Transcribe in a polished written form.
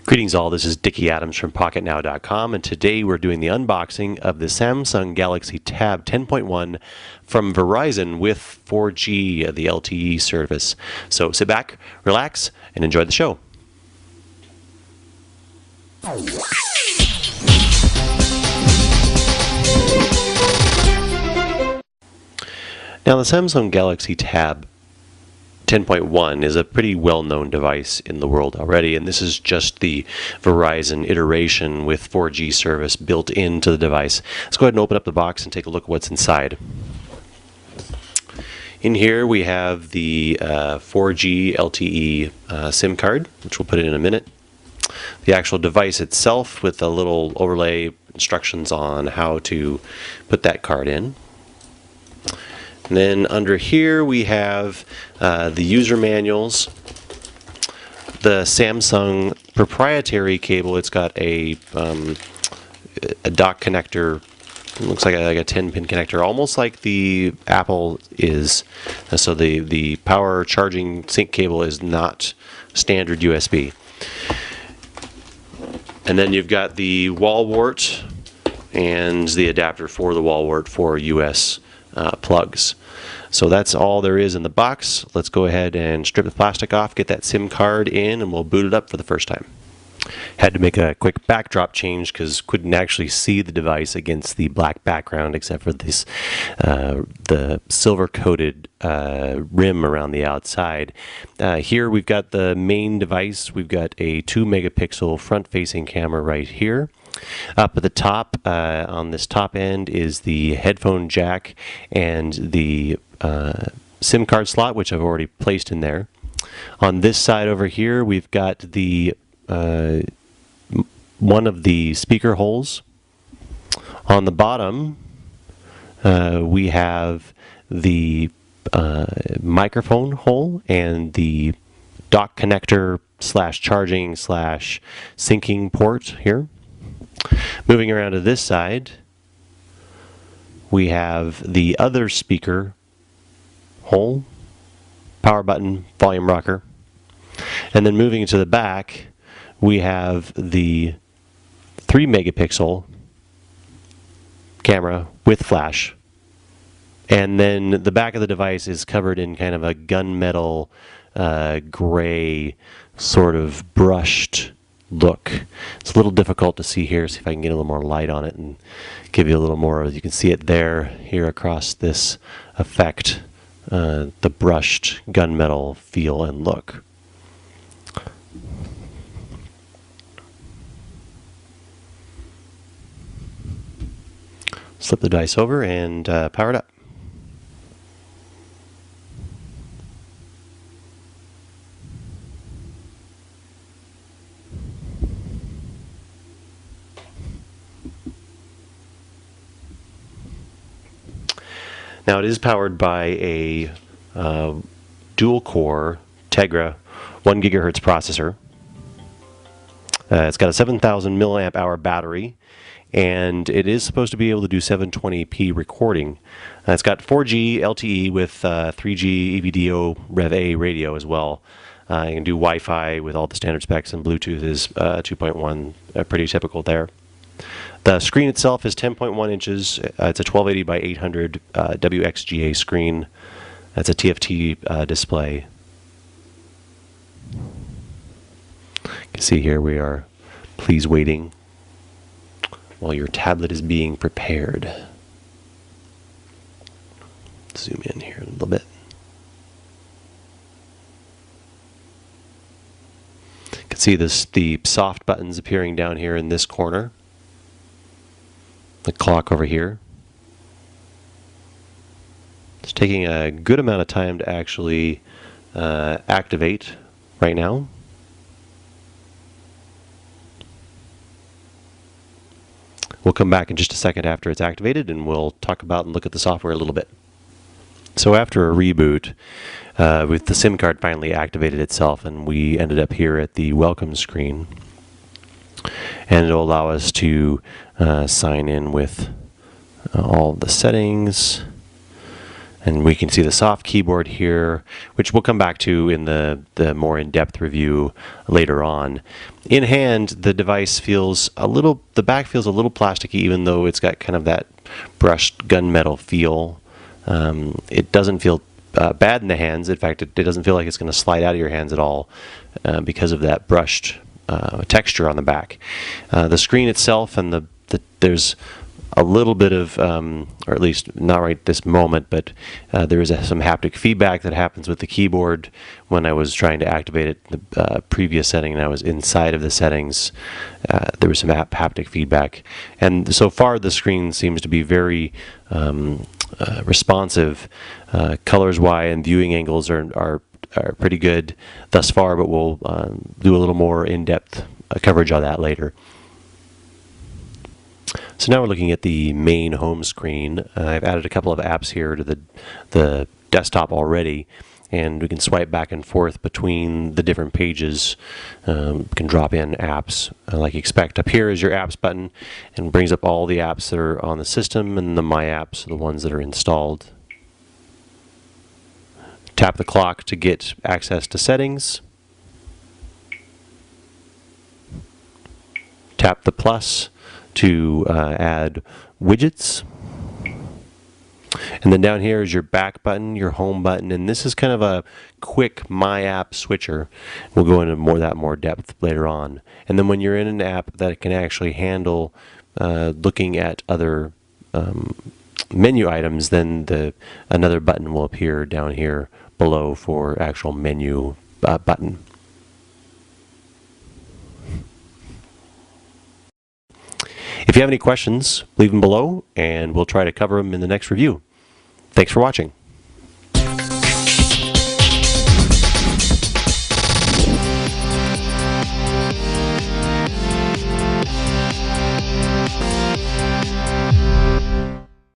Greetings all, this is Dickie Adams from PocketNow.com, and today we're doing the unboxing of the Samsung Galaxy Tab 10.1 from Verizon with 4G, the LTE service. So sit back, relax, and enjoy the show. Now the Samsung Galaxy Tab 10.1 is a pretty well-known device in the world already, and this is just the Verizon iteration with 4G service built into the device. Let's go ahead and open up the box and take a look at what's inside. In here we have the 4G LTE SIM card, which we'll put in a minute. The actual device itself with a little overlay instructions on how to put that card in. And then under here we have the user manuals, the Samsung proprietary cable. It's got a dock connector. It looks like a 10-pin connector, almost like the Apple is. So the power charging sync cable is not standard USB. And then you've got the wall wart and the adapter for the wall wart for US plugs. So that's all there is in the box. Let's go ahead and strip the plastic off, get that SIM card in, and we'll boot it up for the first time. Had to make a quick backdrop change because couldn't actually see the device against the black background except for this the silver coated rim around the outside. Here we've got the main device. We've got a 2 megapixel front facing camera right here. Up at the top, on this top end, is the headphone jack and the SIM card slot, which I've already placed in there. On this side over here, we've got the one of the speaker holes. On the bottom, we have the microphone hole and the dock connector slash charging slash syncing port here. Moving around to this side, we have the other speaker hole, power button, volume rocker. And then moving to the back, we have the 3 megapixel camera with flash. And then the back of the device is covered in kind of a gunmetal gray sort of brushed look. It's a little difficult to see here. See if I can get a little more light on it and give you a little more. You can see it there, here across this effect, the brushed gunmetal feel and look. Slip the device over and power it up. Now it is powered by a dual-core Tegra 1 gigahertz processor. It's got a 7,000 milliamp hour battery, and it is supposed to be able to do 720p recording. It's got 4G LTE with 3G EVDO Rev A radio as well. You can do Wi-Fi with all the standard specs, and Bluetooth is 2.1, pretty typical there. The screen itself is 10.1 inches. It's a 1280 by 800 WXGA screen. That's a TFT display. You can see here we are. Please waiting while your tablet is being prepared. Zoom in here a little bit. You can see the soft buttons appearing down here in this corner. The clock over here. It's taking a good amount of time to actually activate right now. We'll come back in just a second after it's activated and we'll talk about and look at the software a little bit. So after a reboot, with the SIM card finally activated itself, and we ended up here at the welcome screen. And it'll allow us to sign in with all the settings. And we can see the soft keyboard here, which we'll come back to in the more in-depth review later on. In hand, the device feels the back feels a little plasticky, even though it's got kind of that brushed gunmetal feel. It doesn't feel bad in the hands. In fact, it doesn't feel like it's going to slide out of your hands at all because of that brushed texture on the back. The screen itself and there's a little bit of, or at least not right this moment, but there is some haptic feedback that happens with the keyboard when I was trying to activate it in the previous setting and I was inside of the settings. There was some haptic feedback. And so far the screen seems to be very responsive. Colors-wise and viewing angles are pretty good thus far, but we'll do a little more in-depth coverage on that later. So now we're looking at the main home screen. I've added a couple of apps here to the desktop already, and we can swipe back and forth between the different pages. We can drop in apps like you expect. Up here is your apps button, and brings up all the apps that are on the system, and the My Apps are the ones that are installed. Tap the clock to get access to settings. Tap the plus to add widgets. And then down here is your back button, your home button, and this is kind of a quick My App switcher. We'll go into more depth later on. And then when you're in an app that can actually handle looking at other menu items, then another button will appear down here below for actual menu button. If you have any questions, leave them below, and we'll try to cover them in the next review. Thanks for watching.